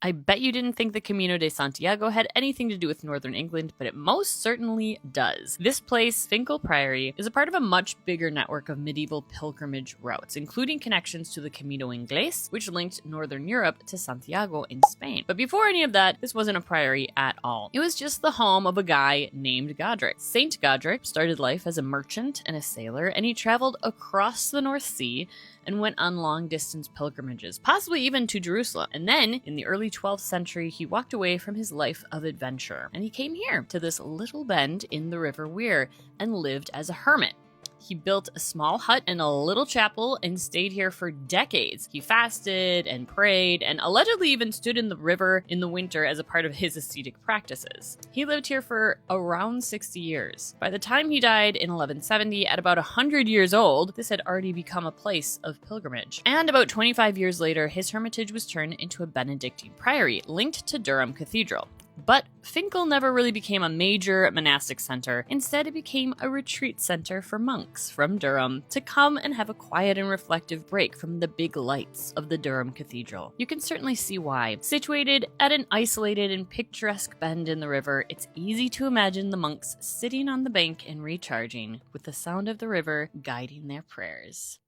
I bet you didn't think the Camino de Santiago had anything to do with northern England, but it most certainly does. This place, Finchale Priory, is a part of a much bigger network of medieval pilgrimage routes, including connections to the Camino Inglés, which linked northern Europe to Santiago in Spain. But before any of that, this wasn't a priory at all. It was just the home of a guy named Godric. Saint Godric started life as a merchant and a sailor, and he traveled across the North Sea and went on long-distance pilgrimages, possibly even to Jerusalem. And then, in the early 12th century, he walked away from his life of adventure, and he came here to this little bend in the River Wear and lived as a hermit. He built a small hut and a little chapel and stayed here for decades. He fasted and prayed and allegedly even stood in the river in the winter as a part of his ascetic practices. He lived here for around 60 years. By the time he died in 1170, at about 100 years old, this had already become a place of pilgrimage. And about 25 years later, his hermitage was turned into a Benedictine priory linked to Durham Cathedral. But Finchale never really became a major monastic center. Instead, it became a retreat center for monks from Durham to come and have a quiet and reflective break from the big lights of the Durham Cathedral. You can certainly see why. Situated at an isolated and picturesque bend in the river, it's easy to imagine the monks sitting on the bank and recharging, with the sound of the river guiding their prayers.